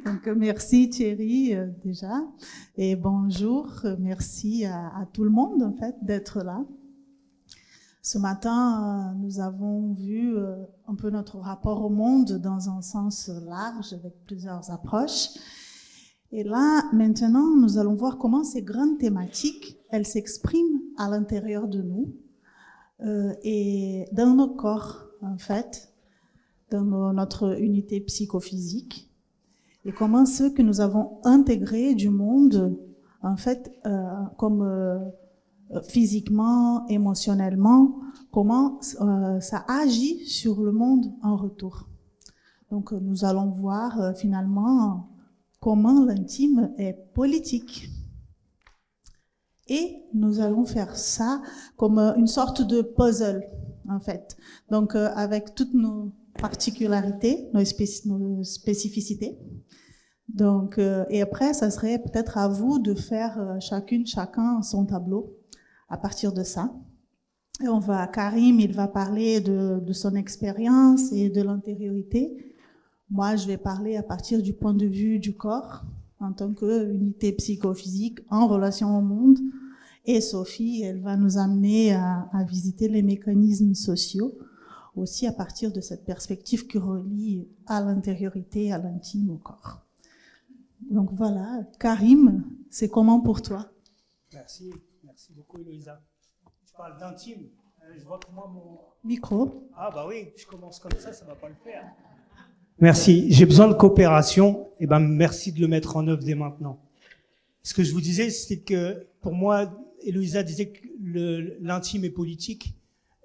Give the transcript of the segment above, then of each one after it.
Donc, merci Thierry déjà. Et bonjour, merci à tout le monde en fait d'être là. Ce matin, nous avons vu un peu notre rapport au monde dans un sens large avec plusieurs approches. Et là, maintenant, nous allons voir comment ces grandes thématiques, elles s'expriment à l'intérieur de nous et dans nos corps, en fait, dans notre unité psychophysique, et comment ceux que nous avons intégrés du monde, en fait, comme physiquement, émotionnellement, comment ça agit sur le monde en retour. Donc, nous allons voir finalement comment l'intime est politique. Et nous allons faire ça comme une sorte de puzzle, en fait. Donc, avec toutes nos particularités, nos spécificités. Donc, et après, ça serait peut-être à vous de faire chacun son tableau à partir de ça. Et Karim, il va parler de son expérience et de l'intériorité. Moi, je vais parler à partir du point de vue du corps, en tant qu'unité psychophysique en relation au monde. Et Sophie, elle va nous amener à visiter les mécanismes sociaux, aussi à partir de cette perspective qui relie à l'intériorité, à l'intime, au corps. Donc voilà, Karim, c'est comment pour toi? Merci beaucoup Héloïsa. Tu parles d'intime, je vois que moi mon... Micro. Ah bah oui, je commence comme ça va pas le faire. Merci, j'ai besoin de coopération, et ben merci de le mettre en œuvre dès maintenant. Ce que je vous disais, c'est que pour moi, Héloïsa disait que l'intime est politique.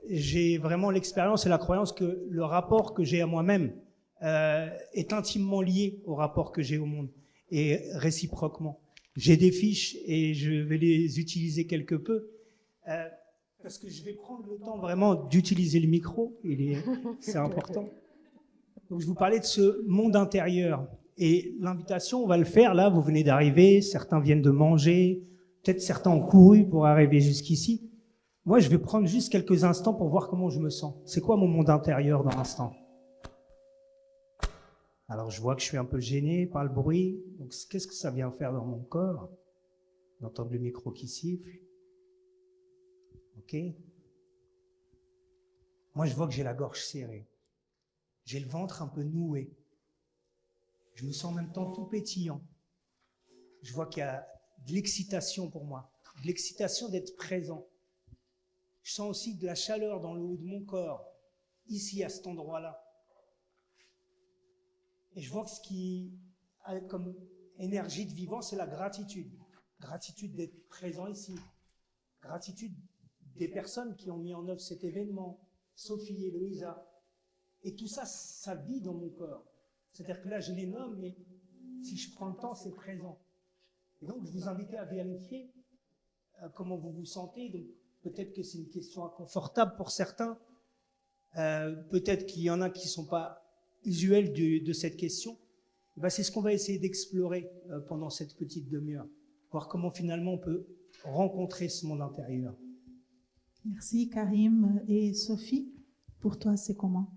J'ai vraiment l'expérience et la croyance que le rapport que j'ai à moi-même est intimement lié au rapport que j'ai au monde, et réciproquement. J'ai des fiches et je vais les utiliser quelque peu, parce que je vais prendre le temps vraiment d'utiliser le micro, c'est important. Donc je vous parlais de ce monde intérieur, et l'invitation, on va le faire là, vous venez d'arriver, certains viennent de manger, peut-être certains ont couru pour arriver jusqu'ici. Moi, je vais prendre juste quelques instants pour voir comment je me sens. C'est quoi mon monde intérieur dans l'instant? Alors, je vois que je suis un peu gêné par le bruit. Donc, qu'est-ce que ça vient faire dans mon corps? D'entendre le micro qui siffle. Ok. Moi, je vois que j'ai la gorge serrée. J'ai le ventre un peu noué. Je me sens en même temps tout pétillant. Je vois qu'il y a de l'excitation pour moi. De l'excitation d'être présent. Je sens aussi de la chaleur dans le haut de mon corps. Ici, à cet endroit-là. Et je vois que ce qui a comme énergie de vivant, c'est la gratitude. Gratitude d'être présent ici. Gratitude des personnes qui ont mis en œuvre cet événement. Sophie, Héloïsa. Et tout ça, ça vit dans mon corps. C'est-à-dire que là, je les nomme, mais si je prends le temps, c'est présent. Et donc, je vous invite à vérifier comment vous vous sentez. Donc, peut-être que c'est une question inconfortable pour certains. Peut-être qu'il y en a qui ne sont pas usuels de cette question. Ben, c'est ce qu'on va essayer d'explorer pendant cette petite demi-heure. Voir comment finalement on peut rencontrer ce monde intérieur. Merci Karim. Et Sophie, pour toi, c'est comment?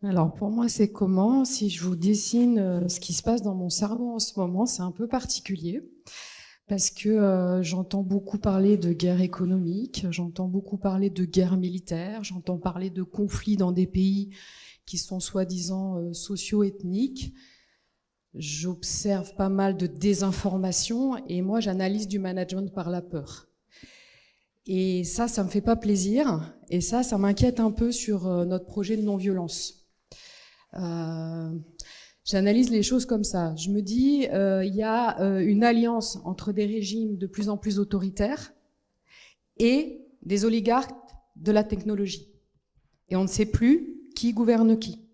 Alors pour moi, c'est comment? Si je vous dessine ce qui se passe dans mon cerveau en ce moment, c'est un peu particulier. Parce que j'entends beaucoup parler de guerre économique, j'entends beaucoup parler de guerre militaire, j'entends parler de conflits dans des pays qui sont soi-disant socio-ethniques. J'observe pas mal de désinformation et moi, j'analyse du management par la peur. Et ça me fait pas plaisir et ça m'inquiète un peu sur notre projet de non-violence. J'analyse les choses comme ça. Je me dis, il y a une alliance entre des régimes de plus en plus autoritaires et des oligarques de la technologie. Et on ne sait plus qui gouverne qui.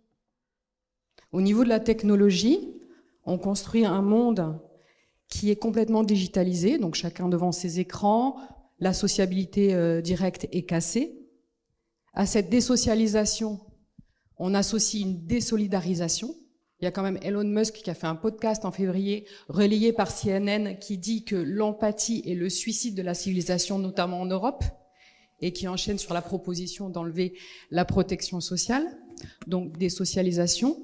Au niveau de la technologie, on construit un monde qui est complètement digitalisé, donc chacun devant ses écrans, la sociabilité directe est cassée. À cette désocialisation, on associe une désolidarisation. Il y a quand même Elon Musk qui a fait un podcast en février, relayé par CNN, qui dit que l'empathie est le suicide de la civilisation, notamment en Europe, et qui enchaîne sur la proposition d'enlever la protection sociale. Donc désocialisation,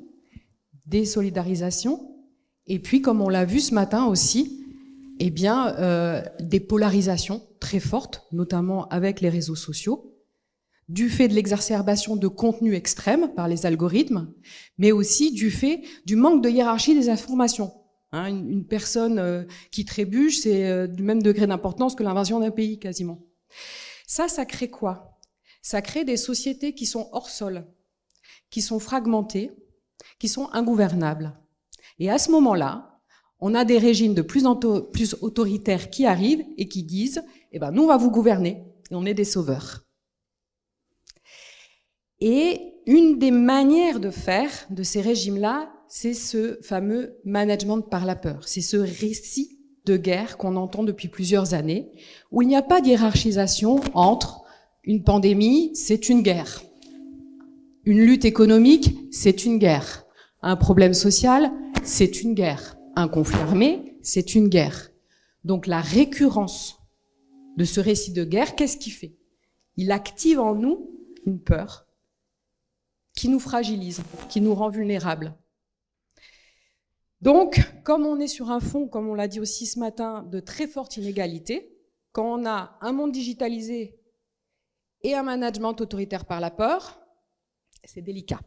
désolidarisation, Et puis, comme on l'a vu ce matin aussi, eh bien, des polarisations très fortes, notamment avec les réseaux sociaux, du fait de l'exacerbation de contenus extrêmes par les algorithmes, mais aussi du fait du manque de hiérarchie des informations. Hein, une personne qui trébuche, c'est du même degré d'importance que l'invasion d'un pays, quasiment. Ça crée quoi? Ça crée des sociétés qui sont hors sol, qui sont fragmentées, qui sont ingouvernables. Et à ce moment-là, on a des régimes de plus autoritaires qui arrivent et qui disent « Eh ben, nous, on va vous gouverner, et on est des sauveurs ». Et une des manières de faire de ces régimes-là, c'est ce fameux management par la peur. C'est ce récit de guerre qu'on entend depuis plusieurs années, où il n'y a pas de hiérarchisation entre une pandémie, c'est une guerre. Une lutte économique, c'est une guerre. Un problème social, c'est une guerre. Un conflit armé, c'est une guerre. Donc la récurrence de ce récit de guerre, qu'est-ce qu'il fait? Il active en nous une peur qui nous fragilise, qui nous rend vulnérables. Donc, comme on est sur un fond, comme on l'a dit aussi ce matin, de très forte inégalité, quand on a un monde digitalisé et un management autoritaire par la peur, c'est délicat.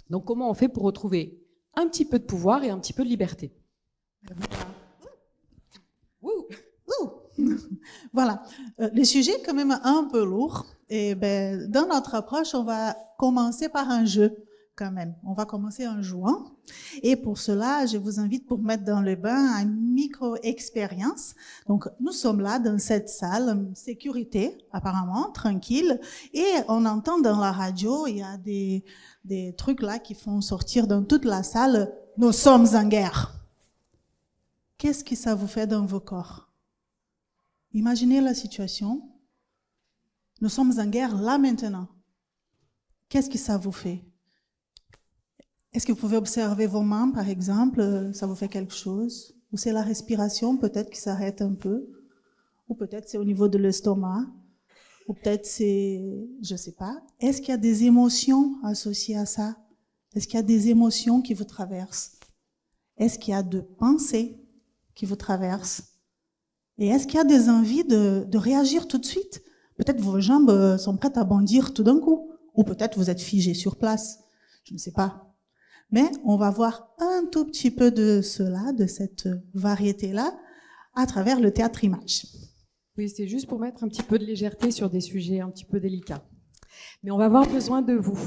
Donc, comment on fait pour retrouver un petit peu de pouvoir et un petit peu de liberté? Voilà. Le sujet est quand même un peu lourd. Et ben, dans notre approche, on va commencer par un jeu quand même. On va commencer en jouant. Et pour cela, je vous invite pour mettre dans le bain une micro-expérience. Donc, nous sommes là dans cette salle, sécurité, apparemment, tranquille. Et on entend dans la radio, il y a des trucs là qui font sortir dans toute la salle, « Nous sommes en guerre ». Qu'est-ce que ça vous fait dans vos corps? Imaginez la situation. Nous sommes en guerre là maintenant. Qu'est-ce que ça vous fait? Est-ce que vous pouvez observer vos mains, par exemple? Ça vous fait quelque chose? Ou c'est la respiration, peut-être, qui s'arrête un peu? Ou peut-être c'est au niveau de l'estomac? Ou peut-être c'est, je sais pas. Est-ce qu'il y a des émotions associées à ça? Est-ce qu'il y a des émotions qui vous traversent? Est-ce qu'il y a de pensées qui vous traversent? Et est-ce qu'il y a des envies de réagir tout de suite? Peut-être vos jambes sont prêtes à bondir tout d'un coup. Ou peut-être vous êtes figé sur place. Je ne sais pas. Mais on va voir un tout petit peu de cela, de cette variété-là, à travers le théâtre image. Oui, c'est juste pour mettre un petit peu de légèreté sur des sujets un petit peu délicats. Mais on va avoir besoin de vous.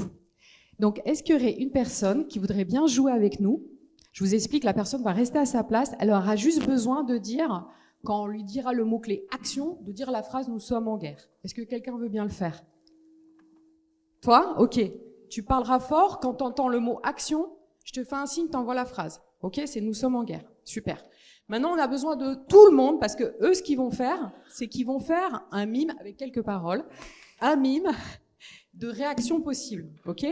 Donc, est-ce qu'il y aurait une personne qui voudrait bien jouer avec nous? Je vous explique, la personne va rester à sa place. Elle aura juste besoin de dire, quand on lui dira le mot-clé « action », de dire la phrase « nous sommes en guerre ». Est-ce que quelqu'un veut bien le faire? Toi? Ok. Tu parleras fort. Quand tu entends le mot « action », je te fais un signe, t'envoies la phrase. Ok? C'est « nous sommes en guerre ». Super. Maintenant, on a besoin de tout le monde parce que eux, ce qu'ils vont faire, c'est qu'ils vont faire un mime avec quelques paroles, un mime de réaction possible. Ok?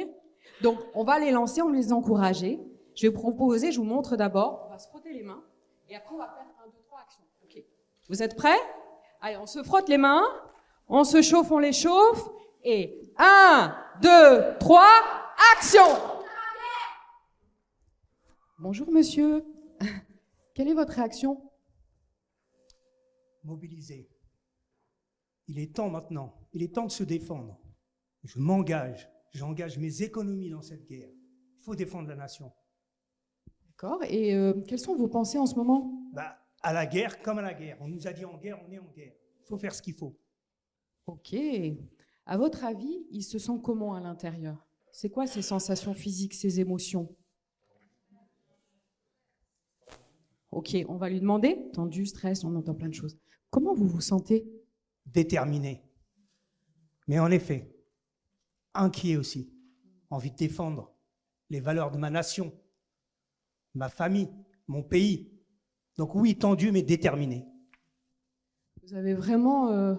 Donc, on va les lancer, on va les encourager. Je vais vous proposer, je vous montre d'abord, on va se frotter les mains et après on va faire 1, 2, 3 actions. Ok. Vous êtes prêts? Allez, on se frotte les mains, on se chauffe, on les chauffe et 1, 2, 3, action! Bonjour monsieur. Quelle est votre réaction? Mobiliser. Il est temps maintenant. Il est temps de se défendre. Je m'engage. J'engage mes économies dans cette guerre. Il faut défendre la nation. D'accord. Et quelles sont vos pensées en ce moment? À la guerre comme à la guerre. On nous a dit en guerre, on est en guerre. Il faut faire ce qu'il faut. Ok. À votre avis, il se sent comment à l'intérieur? C'est quoi ces sensations physiques, ces émotions? Ok, on va lui demander. Tendu, stress, on entend plein de choses. Comment vous vous sentez? Déterminé. Mais en effet, inquiet aussi. Envie de défendre les valeurs de ma nation, ma famille, mon pays. Donc oui, tendu mais déterminé. Vous avez vraiment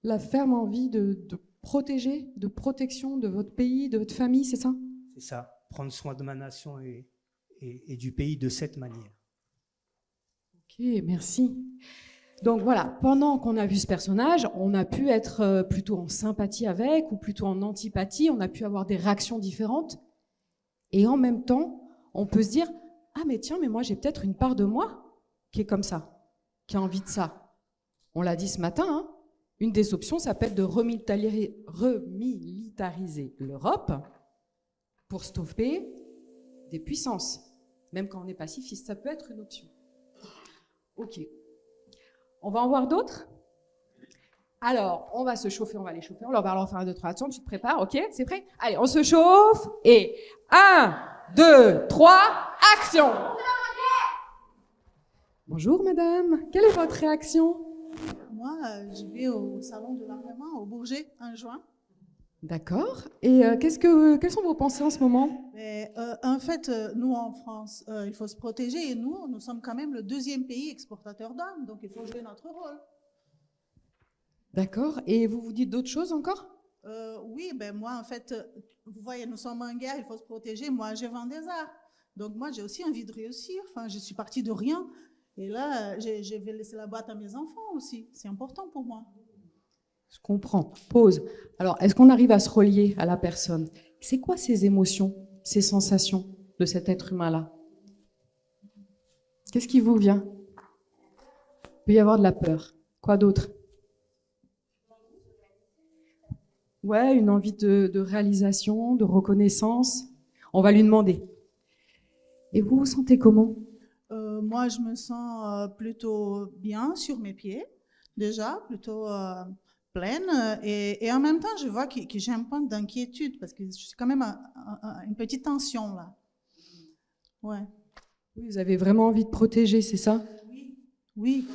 la ferme envie de protéger, de protection de votre pays, de votre famille, c'est ça? C'est ça, prendre soin de ma nation et du pays de cette manière. Ok, merci. Donc voilà, pendant qu'on a vu ce personnage, on a pu être plutôt en sympathie avec ou plutôt en antipathie, on a pu avoir des réactions différentes. Et en même temps, on peut se dire, ah mais tiens, mais moi j'ai peut-être une part de moi qui est comme ça, qui a envie de ça. On l'a dit ce matin, hein, une des options, ça peut être de remilitariser l'Europe pour stopper des puissances. Même quand on est pacifiste, ça peut être une option. Ok. On va en voir d'autres ? Alors, on va se chauffer, on va les chauffer. On va leur faire 1, 2, 3. Attention, tu te prépares, ok ? C'est prêt ? Allez, on se chauffe. Et 1, 2, 3, action ! Bonjour madame, quelle est votre réaction ? Moi, je vais au salon de l'armement au Bourget en juin. D'accord. Et quelles sont vos pensées en ce moment ? Mais, en fait, nous en France, il faut se protéger et nous sommes quand même le 2e pays exportateur d'armes, donc il faut jouer notre rôle. D'accord. Et vous vous dites d'autres choses encore ? Oui, ben moi en fait, vous voyez, nous sommes en guerre, il faut se protéger. Moi, je vends des armes, donc moi j'ai aussi envie de réussir. Enfin, je suis partie de rien et là, je vais laisser la boîte à mes enfants aussi. C'est important pour moi. Je comprends. Pause. Alors, est-ce qu'on arrive à se relier à la personne ? C'est quoi ces émotions, ces sensations de cet être humain-là ? Qu'est-ce qui vous vient ? Il peut y avoir de la peur. Quoi d'autre ? Ouais, une envie de réalisation, de reconnaissance. On va lui demander. Et vous vous sentez comment ? Moi, je me sens plutôt bien sur mes pieds, déjà, plutôt pleine. Et en même temps, je vois que j'ai un point d'inquiétude parce que je suis quand même une petite tension là. Ouais. Oui, vous avez vraiment envie de protéger, c'est ça ? Oui.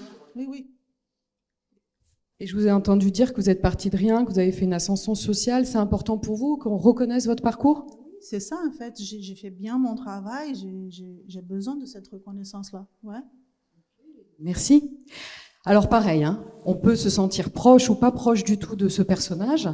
Et je vous ai entendu dire que vous êtes parti de rien, que vous avez fait une ascension sociale. C'est important pour vous qu'on reconnaisse votre parcours ? C'est ça, en fait. J'ai fait bien mon travail. J'ai besoin de cette reconnaissance-là. Ouais. Merci. Alors pareil, hein, on peut se sentir proche ou pas proche du tout de ce personnage,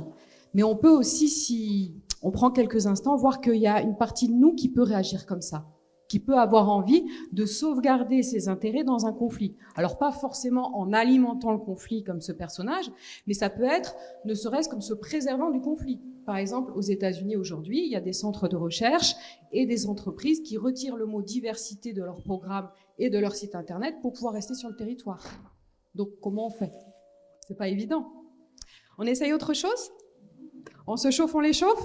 mais on peut aussi, si on prend quelques instants, voir qu'il y a une partie de nous qui peut réagir comme ça, qui peut avoir envie de sauvegarder ses intérêts dans un conflit. Alors pas forcément en alimentant le conflit comme ce personnage, mais ça peut être ne serait-ce qu'en se préservant du conflit. Par exemple, aux États-Unis aujourd'hui, il y a des centres de recherche et des entreprises qui retirent le mot diversité de leur programme et de leur site internet pour pouvoir rester sur le territoire. Donc comment on fait ? C'est pas évident. On essaye autre chose ? On se chauffe, on les chauffe ?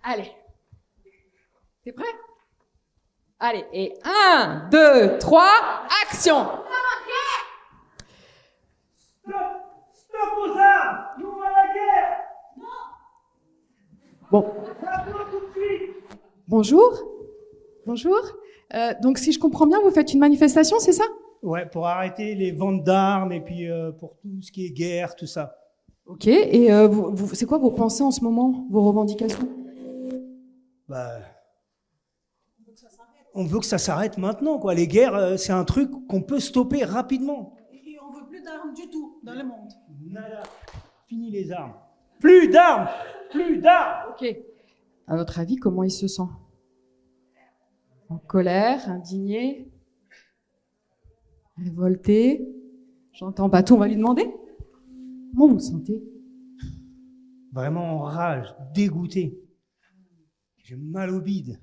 Allez. T'es prêt ? Allez, et 1, 2, 3, action ! Stop aux armes! Nous on va à la guerre! Bon. Tout de suite! Bonjour. Donc si je comprends bien, vous faites une manifestation, c'est ça ? Ouais, pour arrêter les ventes d'armes et puis pour tout ce qui est guerre, tout ça. Ok, et c'est quoi vos pensées en ce moment, vos revendications ? Bah, on veut que ça s'arrête maintenant, quoi. Les guerres, c'est un truc qu'on peut stopper rapidement. Et on veut plus d'armes du tout dans le monde. Nada. Fini les armes. Plus d'armes! Plus d'armes! Ok. À votre avis, comment il se sent ? En colère, indigné, révolté ? J'entends pas tout, on va lui demander. Comment vous vous sentez ? Vraiment en rage, dégoûté. J'ai mal au bide.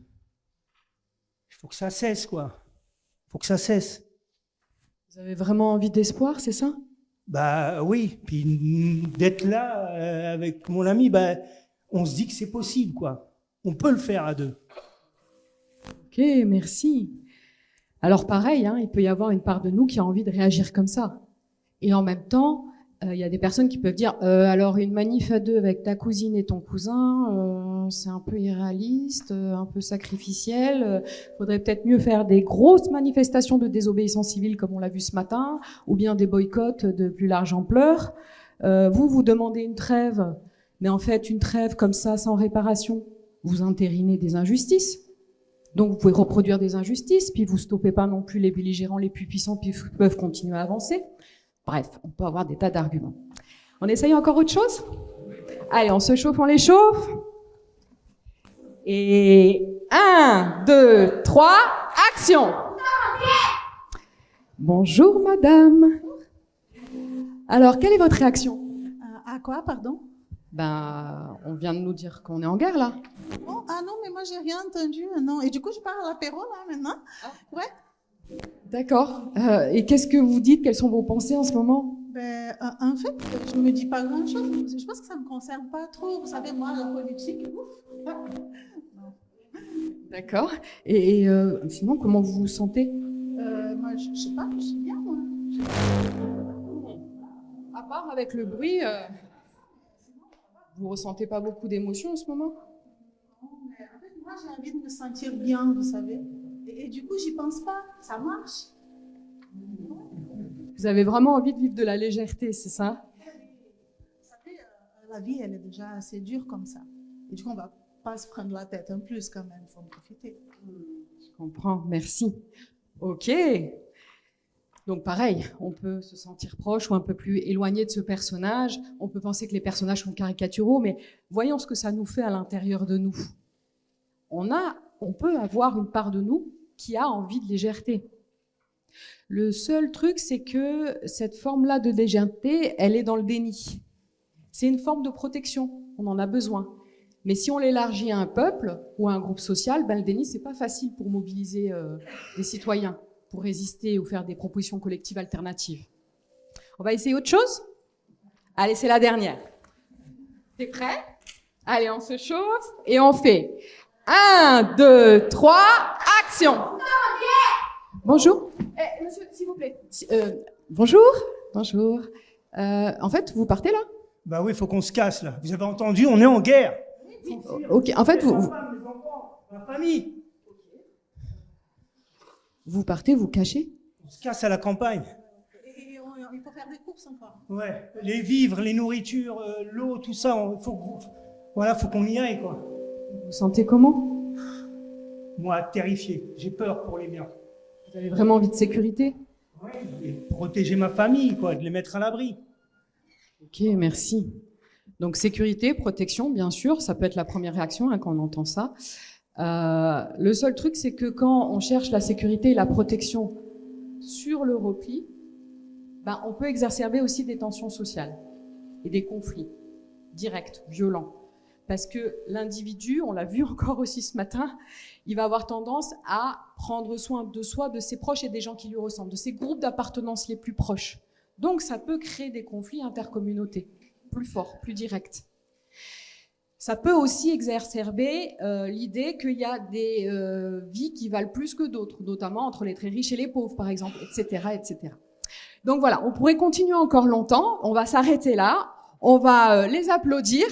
Il faut que ça cesse, quoi. Il faut que ça cesse. Vous avez vraiment envie d'espoir, c'est ça ? Bah oui, puis d'être là avec mon ami, bah, on se dit que c'est possible, quoi. On peut le faire à deux. Ok, merci. Alors pareil, hein, il peut y avoir une part de nous qui a envie de réagir comme ça. Et en même temps, il y a des personnes qui peuvent dire alors une manif à deux avec ta cousine et ton cousin, c'est un peu irréaliste, un peu sacrificiel. Faudrait peut-être mieux faire des grosses manifestations de désobéissance civile comme on l'a vu ce matin, ou bien des boycotts de plus large ampleur. Vous demandez une trêve, mais en fait une trêve comme ça, sans réparation, vous entérinez des injustices. Donc vous pouvez reproduire des injustices, puis vous stoppez pas non plus les belligérants les plus puissants qui peuvent continuer à avancer. Bref, on peut avoir des tas d'arguments. On essaye encore autre chose ? Allez, on se chauffe, on les chauffe. Et 1, 2, 3, action ! Bonjour madame. Alors, quelle est votre réaction ? À quoi, pardon ? Ben, on vient de nous dire qu'on est en guerre, là. Oh, ah non, mais moi, j'ai rien entendu, non. Et du coup, je pars à l'apéro, là, maintenant. Ah. Ouais. D'accord. Et qu'est-ce que vous dites? Quelles sont vos pensées en ce moment? Ben, en fait, je ne me dis pas grand-chose. Je pense que ça ne me concerne pas trop. Vous savez, moi, la politique, ouf. Non. D'accord. Et sinon, comment vous vous sentez? Moi, je ne sais pas, je suis bien, moi. À part avec le bruit, vous ressentez pas beaucoup d'émotions en ce moment? Non, mais en fait, moi, j'ai envie de me sentir bien, vous savez. Et du coup, j'y pense pas. Ça marche. Vous avez vraiment envie de vivre de la légèreté, c'est ça? Vous savez, la vie, elle est déjà assez dure comme ça. Et du coup, on va pas se prendre la tête en plus quand même. Il faut en profiter. Je comprends, merci. Ok. Donc pareil, on peut se sentir proche ou un peu plus éloigné de ce personnage. On peut penser que les personnages sont caricaturaux, mais voyons ce que ça nous fait à l'intérieur de nous. On peut avoir une part de nous qui a envie de légèreté. Le seul truc, c'est que cette forme-là de légèreté, elle est dans le déni. C'est une forme de protection, on en a besoin. Mais si on l'élargit à un peuple ou à un groupe social, ben le déni, c'est pas facile pour mobiliser des citoyens, pour résister ou faire des propositions collectives alternatives. On va essayer autre chose? Allez, c'est la dernière. T'es prêt? Allez, on se chauffe et on fait 1, 2, 3, action! Bonjour. Monsieur, s'il vous plaît. Bonjour. Bonjour. En fait, vous partez là? Bah oui, il faut qu'on se casse là. Vous avez entendu, on est en guerre. Ok, en fait, Les femmes, les enfants, la famille. Vous partez, vous cachez? On se casse à la campagne. Et il faut faire des courses encore. Ouais, les vivres, les nourritures, l'eau, tout ça, faut qu'on y aille quoi. Vous vous sentez comment? Moi, terrifié, j'ai peur pour les miens. Vous avez vraiment envie de sécurité? Ouais, et protéger ma famille, quoi, de les mettre à l'abri. Ok, merci. Donc sécurité, protection, bien sûr, ça peut être la première réaction quand on entend ça. Le seul truc, c'est que quand on cherche la sécurité et la protection sur le repli, ben, on peut exacerber aussi des tensions sociales et des conflits directs, violents. Parce que l'individu, on l'a vu encore aussi ce matin, il va avoir tendance à prendre soin de soi, de ses proches et des gens qui lui ressemblent, de ses groupes d'appartenance les plus proches. Donc ça peut créer des conflits intercommunautés, plus forts, plus directs. Ça peut aussi exacerber l'idée qu'il y a des vies qui valent plus que d'autres, notamment entre les très riches et les pauvres, par exemple, etc., etc. Donc voilà, on pourrait continuer encore longtemps. On va s'arrêter là. On va les applaudir.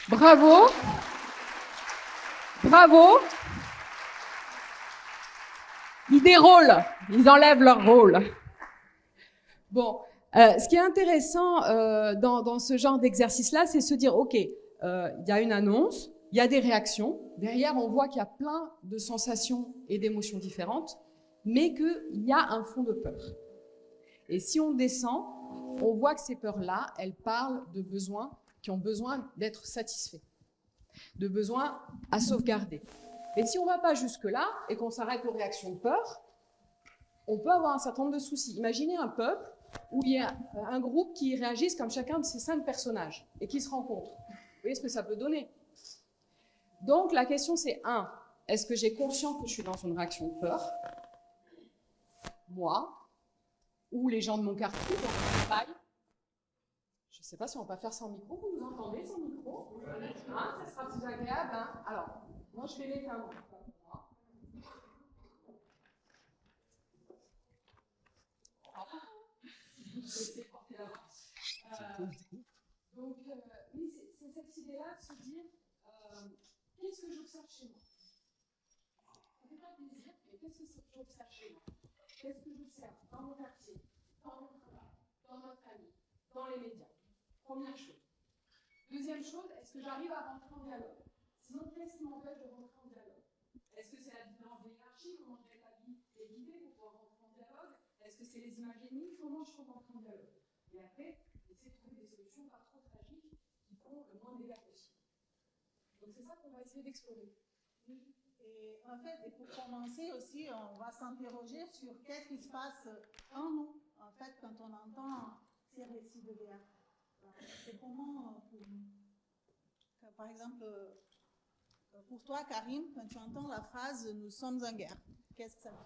Bravo. Bravo. Ils dérôlent. Ils enlèvent leur rôle. Bon, ce qui est intéressant dans ce genre d'exercice-là, c'est se dire, OK, il y a une annonce, il y a des réactions. Derrière, on voit qu'il y a plein de sensations et d'émotions différentes, mais qu'il y a un fond de peur. Et si on descend, on voit que ces peurs-là, elles parlent de besoins qui ont besoin d'être satisfaits, de besoins à sauvegarder. Et si on ne va pas jusque-là et qu'on s'arrête aux réactions de peur, on peut avoir un certain nombre de soucis. Imaginez un peuple où il y a un groupe qui réagisse comme chacun de ces 5 personnages et qui se rencontrent. Vous voyez ce que ça peut donner? Donc la question c'est 1, est-ce que j'ai conscience que je suis dans une réaction de peur? Moi, ou les gens de mon quartier, dans mon travail. Je ne sais pas si on va faire sans micro. Vous nous entendez sans micro? Hein, ça sera plus agréable. Hein. Alors, moi je vais les faire. Donc, oui, c'est cette idée-là de se dire qu'est-ce que j'observe chez moi? Ça ne fait pas plaisir, mais qu'est-ce que j'observe chez moi? Qu'est-ce que j'observe dans mon quartier, dans mon travail, dans ma famille, dans les médias? Première chose. Deuxième chose, est-ce que j'arrive à rentrer en dialogue? Sinon, qu'est-ce qui m'empêche de rentrer en dialogue? Est-ce que c'est la différence de hiérarchie? Comment je vais être guidée pour pouvoir rentrer en dialogue? Est-ce que c'est les images ennemies? Comment je peux rentrer en dialogue? Et après, essayer de trouver des solutions pas trop tragiques qui font le moins de dégâts possible. Donc c'est ça qu'on va essayer d'explorer. Et en fait, et pour commencer aussi, on va s'interroger sur qu'est-ce qui se passe en nous, en fait, quand on entend ces récits de guerre. C'est comment pour nous? par exemple, pour toi, Karim, quand tu entends la phrase « nous sommes en guerre », qu'est-ce que ça te fait?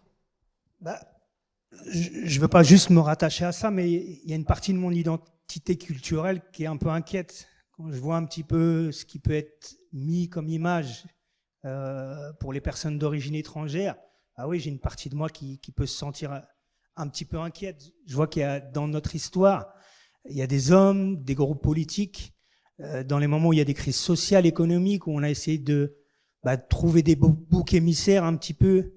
Je ne veux pas juste me rattacher à ça, mais il y a une partie de mon identité culturelle qui est un peu inquiète. Quand je vois un petit peu ce qui peut être mis comme image pour les personnes d'origine étrangère, ah oui, j'ai une partie de moi qui peut se sentir un petit peu inquiète. Je vois qu'il y a dans notre histoire, il y a des hommes, des groupes politiques, dans les moments où il y a des crises sociales, économiques, où on a essayé de trouver des boucs émissaires un petit peu,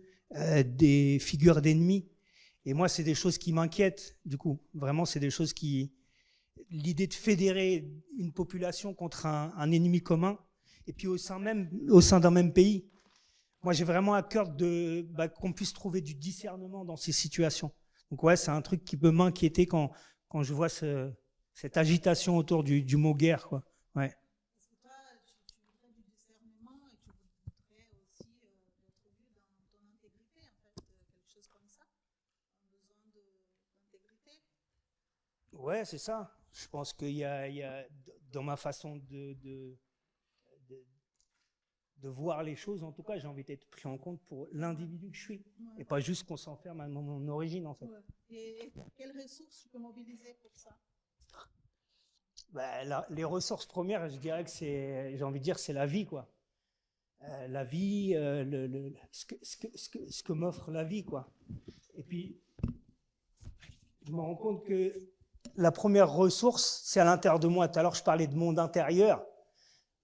des figures d'ennemis. Et moi, c'est des choses qui m'inquiètent, du coup. Vraiment, c'est des choses qui... L'idée de fédérer une population contre un ennemi commun, et puis au sein d'un même pays. Moi, j'ai vraiment à cœur qu'on puisse trouver du discernement dans ces situations. Donc ouais, c'est un truc qui peut m'inquiéter quand je vois cette agitation autour du mot guerre, quoi. Ouais. Est-ce que toi, tu voudrais du discernement et tu voudrais aussi d'être vu dans ton intégrité, en fait, quelque chose comme ça, un besoin d'intégrité? Ouais, c'est ça. Je pense qu'il y a dans ma façon de voir les choses, en tout cas, j'ai envie d'être pris en compte pour l'individu que je suis, et pas juste qu'on s'enferme à mon origine, en fait. Ouais. Et quelles ressources tu peux mobiliser pour ça? Les ressources premières, je dirais que j'ai envie de dire, c'est la vie, quoi. La vie, ce que m'offre la vie, quoi. Et puis, je me rends compte que la première ressource, c'est à l'intérieur de moi. Tout à l'heure, je parlais de monde intérieur.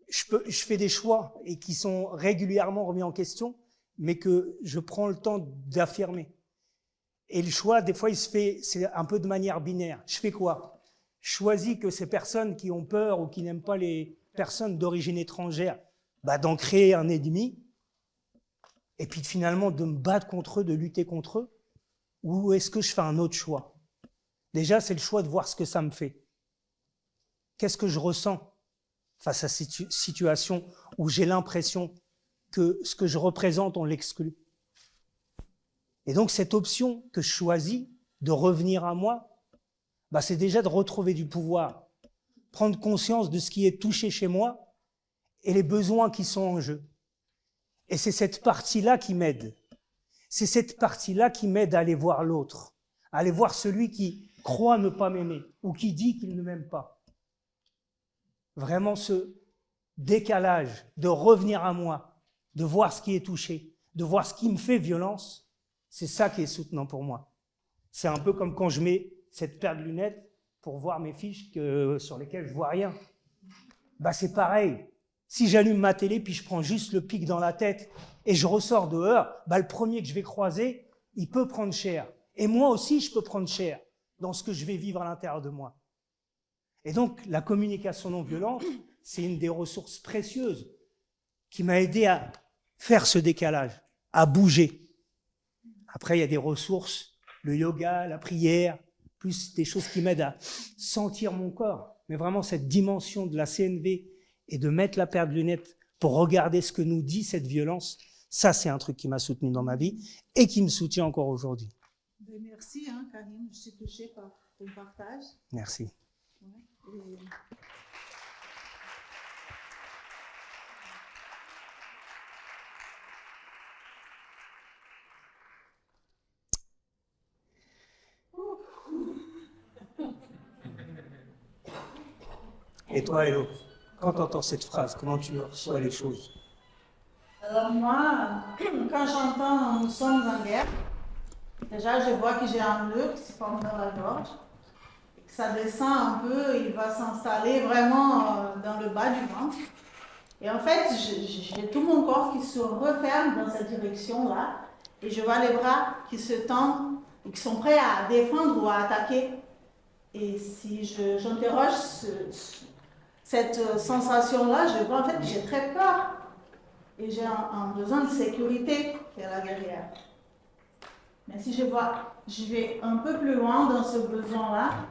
Je fais des choix et qui sont régulièrement remis en question, mais que je prends le temps d'affirmer. Et le choix, des fois, il se fait, c'est un peu de manière binaire. Je fais quoi? Je choisis que ces personnes qui ont peur ou qui n'aiment pas les personnes d'origine étrangère, d'en créer un ennemi, et puis finalement de me battre contre eux, de lutter contre eux, ou est-ce que je fais un autre choix? Déjà, c'est le choix de voir ce que ça me fait. Qu'est-ce que je ressens face à cette situation où j'ai l'impression que ce que je représente, on l'exclut? Et donc, cette option que je choisis de revenir à moi, c'est déjà de retrouver du pouvoir, prendre conscience de ce qui est touché chez moi et les besoins qui sont en jeu. Et c'est cette partie-là qui m'aide. C'est cette partie-là qui m'aide à aller voir l'autre, à aller voir celui qui croit ne pas m'aimer ou qui dit qu'il ne m'aime pas. Vraiment ce décalage de revenir à moi, de voir ce qui est touché, de voir ce qui me fait violence, c'est ça qui est soutenant pour moi. C'est un peu comme quand je mets cette paire de lunettes pour voir mes fiches sur lesquelles je vois rien. C'est pareil. Si j'allume ma télé puis je prends juste le pic dans la tête et je ressors dehors, le premier que je vais croiser, il peut prendre cher. Et moi aussi, je peux prendre cher dans ce que je vais vivre à l'intérieur de moi. Et donc, la communication non violente, c'est une des ressources précieuses qui m'a aidé à faire ce décalage, à bouger. Après, il y a des ressources, le yoga, la prière, plus des choses qui m'aident à sentir mon corps. Mais vraiment, cette dimension de la CNV et de mettre la paire de lunettes pour regarder ce que nous dit cette violence, ça, c'est un truc qui m'a soutenu dans ma vie et qui me soutient encore aujourd'hui. Merci, Karim, je suis touchée par ton partage. Merci. Ouais, Et toi, Hello, quand tu entends cette phrase, comment tu reçois les choses? Alors moi, quand j'entends « nous sommes en guerre », déjà je vois que j'ai un nœud qui se forme dans la gorge, et que ça descend un peu, il va s'installer vraiment dans le bas du ventre. Et en fait, j'ai tout mon corps qui se referme dans cette direction-là, et je vois les bras qui se tendent et qui sont prêts à défendre ou à attaquer. Et si j'interroge cette sensation-là, je vois en fait que j'ai très peur. Et j'ai un besoin de sécurité qui est là derrière. Mais si je vais un peu plus loin dans ce besoin-là,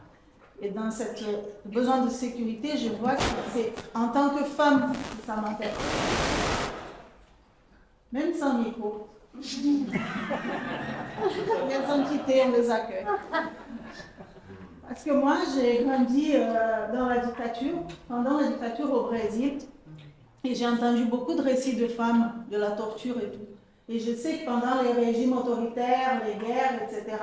et dans ce besoin de sécurité, je vois que c'est en tant que femme que ça m'intéresse. Même sans micro. Les entités, on les accueille. Parce que moi, j'ai grandi dans la dictature, pendant la dictature au Brésil. Et j'ai entendu beaucoup de récits de femmes, de la torture et tout. Et je sais que pendant les régimes autoritaires, les guerres, etc.,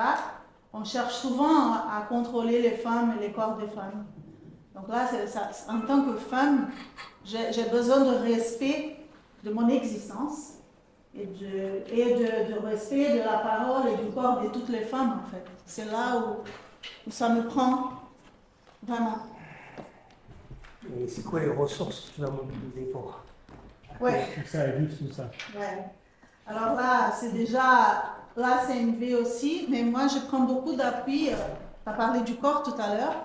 on cherche souvent à contrôler les femmes et les corps des femmes. Donc là, en tant que femme, j'ai besoin de respect de mon existence et de respect de la parole et du corps de toutes les femmes, en fait. C'est là où ça me prend vraiment. Et c'est quoi les ressources que tu vas mobiliser pour Ouais. tout ça et vivre tout ça? Ouais. Alors là, c'est déjà, là c'est une V aussi, mais moi je prends beaucoup d'appui, tu as parlé du corps tout à l'heure,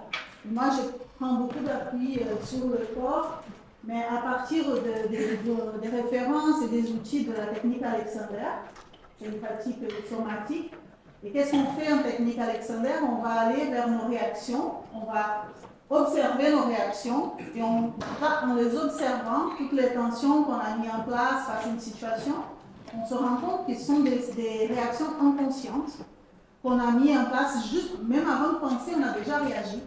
moi je prends beaucoup d'appui sur le corps, mais à partir des références et des outils de la technique Alexander, c'est une pratique somatique. Et qu'est-ce qu'on fait en technique Alexander? On va aller vers nos réactions, on va observer nos réactions, et en les observant, toutes les tensions qu'on a mis en place face à une situation, on se rend compte qu'ils sont des réactions inconscientes qu'on a mis en place juste, même avant de penser, on a déjà réagi.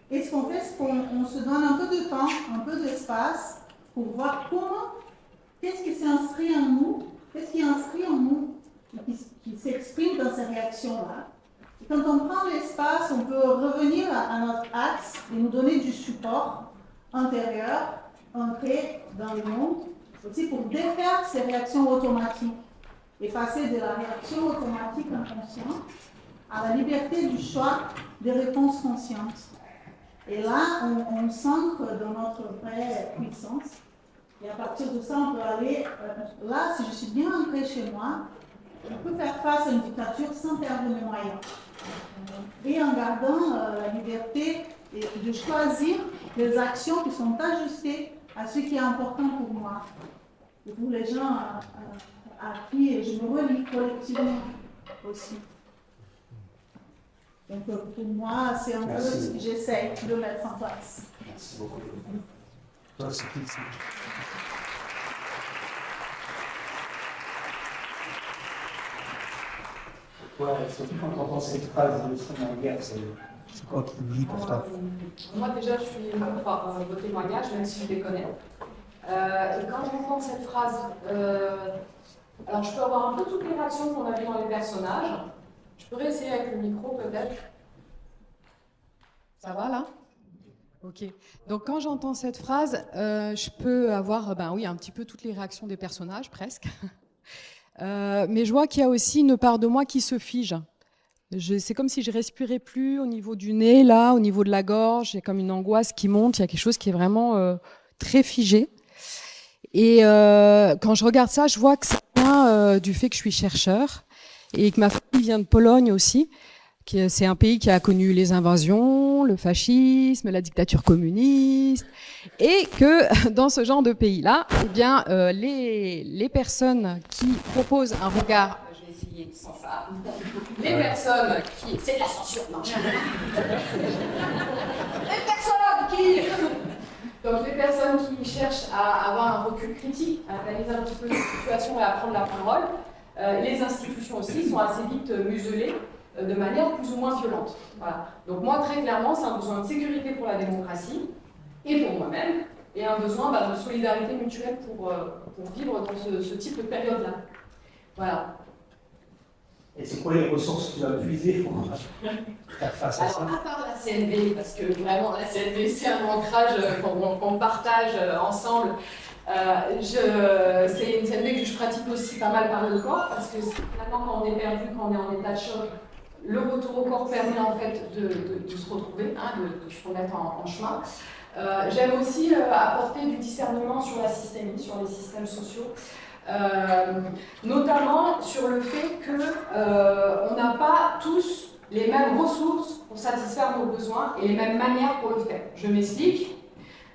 Et ce qu'on fait, c'est qu'on se donne un peu de temps, un peu d'espace pour voir qu'est-ce qui s'est inscrit en nous, qu'est-ce qui est inscrit en nous, qui s'exprime dans ces réactions-là. Et quand on prend l'espace, on peut revenir à notre axe et nous donner du support intérieur, ancré dans le monde, aussi pour défaire ces réactions automatiques et passer de la réaction automatique inconsciente à la liberté du choix des réponses conscientes. Et là, on s'ancre dans notre vraie puissance. Et à partir de ça, on peut aller, là, si je suis bien ancrée chez moi, on peut faire face à une dictature sans perdre mes moyens. Et en gardant la liberté de choisir des actions qui sont ajustées à ce qui est important pour moi. Et pour les gens à qui je me relie collectivement aussi. Donc pour moi, c'est un peu ce que j'essaie de mettre en place. Merci beaucoup. Toi, c'est qui ça? Ouais, surtout quand on entend cette phrase de son guerre, c'est quoi qui vit pour toi? Moi déjà, je suis émue par vos témoignages, même si je les connais. Et quand j'entends cette phrase, alors je peux avoir un peu toutes les réactions qu'on a vues dans les personnages. Je peux réessayer avec le micro peut-être. Ça va là? Ok. Donc quand j'entends cette phrase, je peux avoir un petit peu toutes les réactions des personnages, presque. Mais je vois qu'il y a aussi une part de moi qui se fige. C'est comme si je respirais plus au niveau du nez, là, au niveau de la gorge. Il y a comme une angoisse qui monte. Il y a quelque chose qui est vraiment très figé. Et quand je regarde ça, je vois que ça vient du fait que je suis chercheur et que ma famille vient de Pologne aussi. C'est un pays qui a connu les invasions, le fascisme, la dictature communiste, et que dans ce genre de pays-là, eh bien, les personnes qui proposent un regard, je vais essayer sans ça, les personnes qui, c'est de la censure, non, donc les personnes qui cherchent à avoir un recul critique, à analyser un petit peu la situation et à prendre la parole, les institutions aussi sont assez vite muselées de manière plus ou moins violente. Voilà. Donc moi, très clairement, c'est un besoin de sécurité pour la démocratie et pour moi-même, et un besoin de solidarité mutuelle pour vivre dans ce type de période-là. Voilà. Et c'est quoi les ressources que tu vas puiser pour faire face à ça? Alors, à part la CNV, parce que vraiment, la CNV, c'est un ancrage qu'on partage ensemble. C'est une CNV que je pratique aussi pas mal par le corps, parce que finalement, quand on est perdu, quand on est en état de choc, le retour au corps permet en fait de se retrouver, de se remettre en chemin. J'aime aussi apporter du discernement sur la systémie, sur les systèmes sociaux, notamment sur le fait qu'on n'a pas tous les mêmes ressources pour satisfaire nos besoins et les mêmes manières pour le faire. Je m'explique.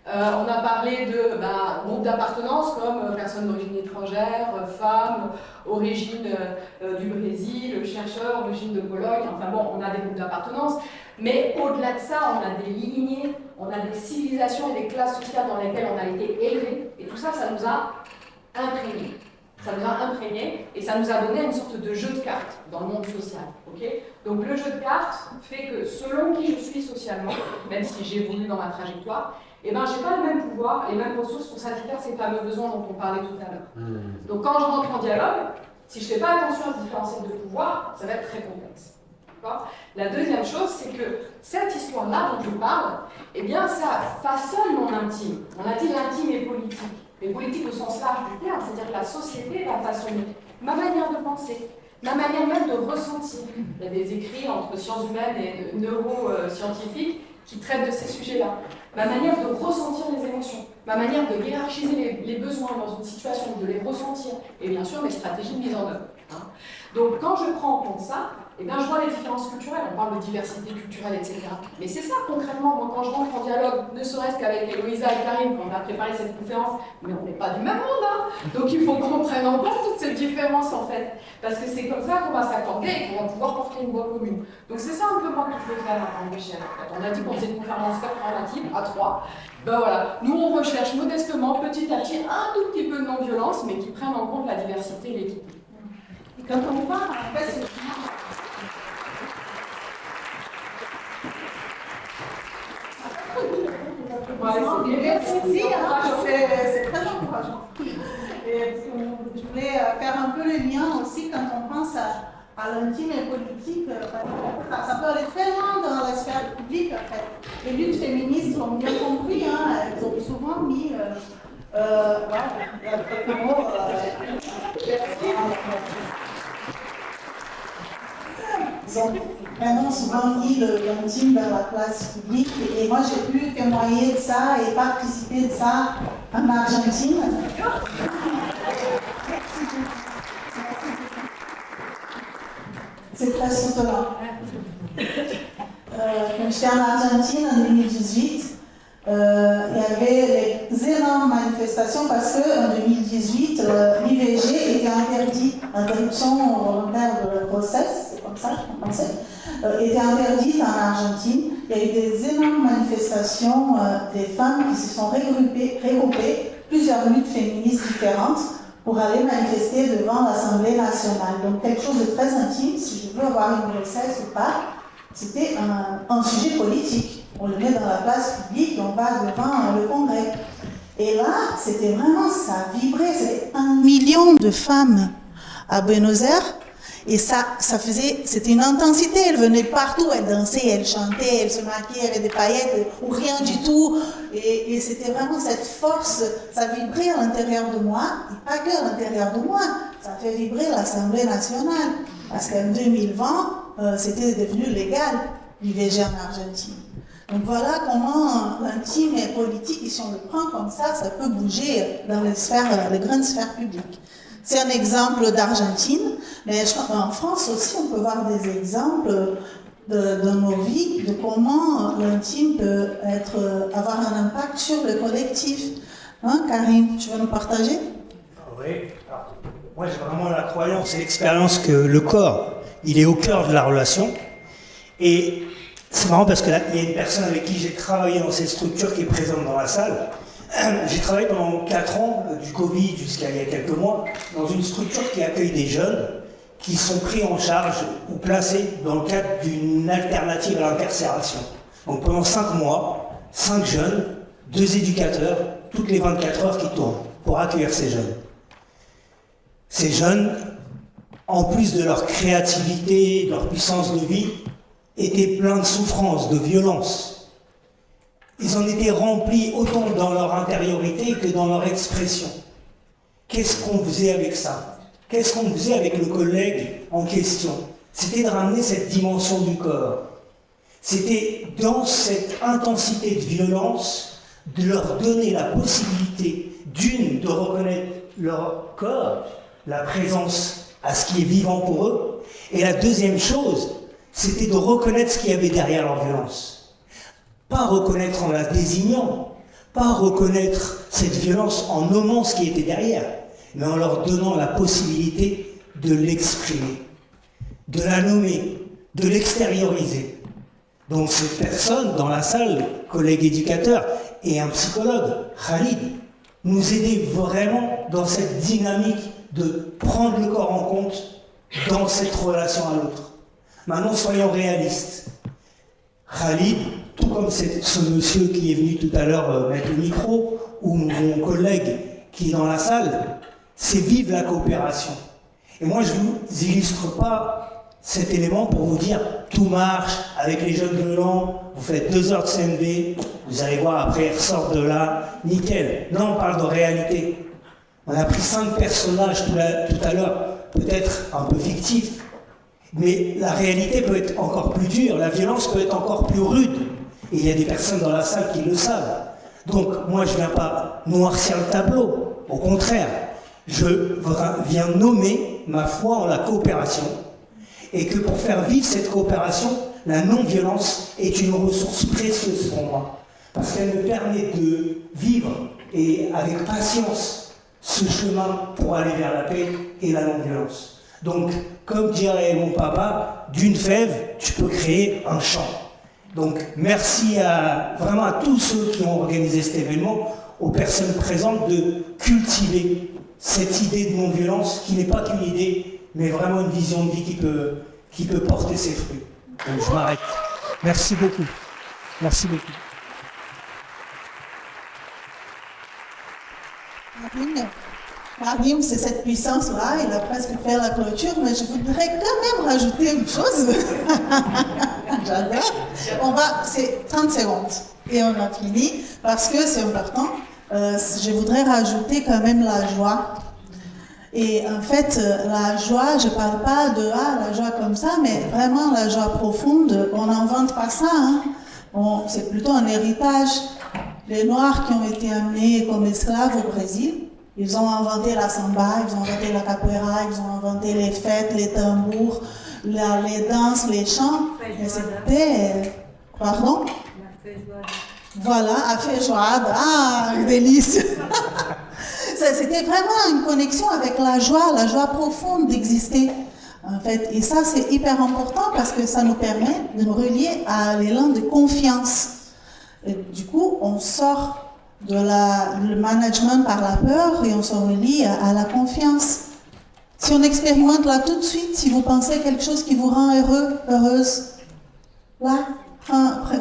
On a parlé de groupes d'appartenance comme personnes d'origine étrangère, femmes, origine du Brésil, chercheurs, origine de Pologne, enfin bon, on a des groupes d'appartenance, mais au-delà de ça, on a des lignées, on a des civilisations et des classes sociales dans lesquelles on a été élevés, et tout ça, ça nous a imprégnés. Ça nous a imprégnés et ça nous a donné une sorte de jeu de cartes dans le monde social. Okay, donc le jeu de cartes fait que selon qui je suis socialement, même si j'évolue dans ma trajectoire, eh ben, j'ai pas le même pouvoir, les mêmes ressources pour satisfaire ces fameux besoins dont on parlait tout à l'heure. Donc quand je rentre en dialogue, si je fais pas attention à ce différentiel de pouvoir, ça va être très complexe. La deuxième chose, c'est que cette histoire-là dont je parle, eh bien, ça façonne mon intime. On a dit l'intime est politique. Mais politique au sens large du terme, c'est-à-dire que la société va façonner ma manière de penser, ma manière même de ressentir. Il y a des écrits entre sciences humaines et neuroscientifiques qui traitent de ces sujets-là. Ma manière de ressentir les émotions, ma manière de hiérarchiser les besoins dans une situation, de les ressentir, et bien sûr mes stratégies de mise en œuvre. Donc quand je prends en compte ça, eh bien, je vois les différences culturelles, on parle de diversité culturelle, etc. Mais c'est ça concrètement, moi quand je rentre en dialogue, ne serait-ce qu'avec Héloïsa et Karine, quand on a préparé cette conférence, mais on n'est pas du même monde, hein. Donc il faut qu'on prenne en compte toutes ces différences en fait, parce que c'est comme ça qu'on va s'accorder et qu'on va pouvoir porter une voix commune. Donc c'est ça un peu moi que je veux faire à grande échelle. On a dit qu'on faisait une conférence collaborative à 3. Ben voilà, nous on recherche modestement, petit à petit, un tout petit peu de non-violence, mais qui prenne en compte la diversité et l'équité. Et quand on parle, en fait, c'est... Merci, c'est très encourageant. Et je voulais faire un peu le lien aussi quand on pense à l'intime et politique. Ça peut aller très loin dans la sphère publique en fait. Les luttes féministes l'ont bien compris, hein, elles ont souvent mis. Ils ont vraiment souvent mis l'intime dans la place publique et moi j'ai pu témoigner de ça et participer de ça en Argentine. C'est très soutenant. Quand j'étais en Argentine en 2018, il y avait les énormes manifestations parce qu'en 2018, l'IVG était interdit, interruption volontaire de grossesse, c'est comme ça en français, était interdite en Argentine. Il y a eu des énormes manifestations des femmes qui se sont regroupées, plusieurs luttes féministes différentes, pour aller manifester devant l'Assemblée nationale. Donc quelque chose de très intime, si je veux avoir une grossesse ou pas, c'était un sujet politique. On le met dans la place publique, on va devant le Congrès. Et là, c'était vraiment, ça vibrait, c'était 1 million de femmes à Buenos Aires. Et ça faisait, c'était une intensité, elles venaient de partout, elles dansaient, elles chantaient, elles se maquillaient avec des paillettes ou rien du tout. Et c'était vraiment cette force, ça vibrait à l'intérieur de moi, et pas que à l'intérieur de moi, ça fait vibrer l'Assemblée nationale. Parce qu'en 2020, c'était devenu légal, l'IVG en Argentine. Donc voilà comment l'intime et politique, si on le prend comme ça peut bouger dans les grandes sphères publiques. C'est un exemple d'Argentine, mais je pense qu'en France aussi, on peut voir des exemples de nos vies, de comment l'intime peut avoir un impact sur le collectif. Hein, Karine, tu veux nous partager ? Oui. Alors, moi, j'ai vraiment la croyance et l'expérience que le corps, il est au cœur de la relation. Et c'est marrant parce que là, il y a une personne avec qui j'ai travaillé dans cette structure qui est présente dans la salle. J'ai travaillé pendant 4 ans, du Covid jusqu'à il y a quelques mois, dans une structure qui accueille des jeunes qui sont pris en charge ou placés dans le cadre d'une alternative à l'incarcération. Donc pendant 5 mois, 5 jeunes, 2 éducateurs, toutes les 24 heures qui tournent pour accueillir ces jeunes. Ces jeunes, en plus de leur créativité, de leur puissance de vie, étaient pleins de souffrance, de violence. Ils en étaient remplis autant dans leur intériorité que dans leur expression. Qu'est-ce qu'on faisait avec ça ? Qu'est-ce qu'on faisait avec le collègue en question ? C'était de ramener cette dimension du corps. C'était dans cette intensité de violence de leur donner la possibilité, d'une, de reconnaître leur corps, la présence à ce qui est vivant pour eux, et la deuxième chose, c'était de reconnaître ce qu'il y avait derrière leur violence. Pas reconnaître en la désignant, pas reconnaître cette violence en nommant ce qui était derrière, mais en leur donnant la possibilité de l'exprimer, de la nommer, de l'extérioriser. Donc cette personne dans la salle, collègue éducateur et un psychologue, Khalid, nous aidait vraiment dans cette dynamique de prendre le corps en compte dans cette relation à l'autre. Maintenant, soyons réalistes. Khalid, tout comme ce monsieur qui est venu tout à l'heure mettre le micro, ou mon collègue qui est dans la salle, c'est vive la coopération. Et moi, je ne vous illustre pas cet élément pour vous dire tout marche avec les jeunes violents, vous faites 2 heures de CNV, vous allez voir après ils ressortent de là, nickel. Non, on parle de réalité. On a pris 5 personnages tout à l'heure, peut-être un peu fictifs, mais la réalité peut être encore plus dure, la violence peut être encore plus rude. Et il y a des personnes dans la salle qui le savent. Donc moi je ne viens pas noircir le tableau, au contraire, je viens nommer ma foi en la coopération, et que pour faire vivre cette coopération, la non-violence est une ressource précieuse pour moi, parce qu'elle me permet de vivre, et avec patience, ce chemin pour aller vers la paix et la non-violence. Donc, comme dirait mon papa, d'une fève, tu peux créer un champ. Donc, merci vraiment à tous ceux qui ont organisé cet événement, aux personnes présentes, de cultiver cette idée de non-violence, qui n'est pas qu'une idée, mais vraiment une vision de vie qui peut porter ses fruits. Donc, je m'arrête. Merci beaucoup. Merci beaucoup. Karim, c'est cette puissance-là, il a presque fait la clôture, mais je voudrais quand même rajouter une chose. J'adore. C'est 30 secondes et on a fini, parce que c'est important. Je voudrais rajouter quand même la joie. Et en fait, la joie, je ne parle pas de la joie comme ça, mais vraiment la joie profonde, on n'invente pas ça. Hein. C'est plutôt un héritage. Les Noirs qui ont été amenés comme esclaves au Brésil, ils ont inventé la samba, ils ont inventé la capoeira, ils ont inventé les fêtes, les tambours, les danses, les chants. Mais c'était... Pardon? Voilà, à feijoada. Ah, délice. C'était vraiment une connexion avec la joie profonde d'exister, en fait. Et ça, c'est hyper important parce que ça nous permet de nous relier à l'élan de confiance. Et du coup, on sort de le management par la peur et on se relie à la confiance. Si on expérimente là tout de suite, si vous pensez à quelque chose qui vous rend heureux, heureuse, là,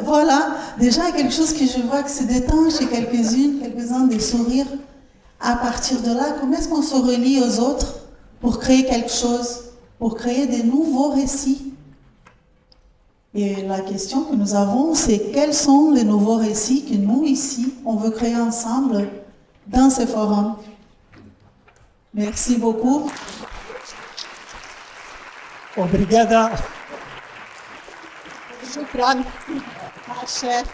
voilà, déjà quelque chose que je vois que se détend chez quelques-uns des sourires. À partir de là, comment est-ce qu'on se relie aux autres pour créer quelque chose, pour créer des nouveaux récits? Et la question que nous avons, c'est quels sont les nouveaux récits que nous, ici, on veut créer ensemble dans ces forums? Merci beaucoup. Obrigada. Shukran. Chef.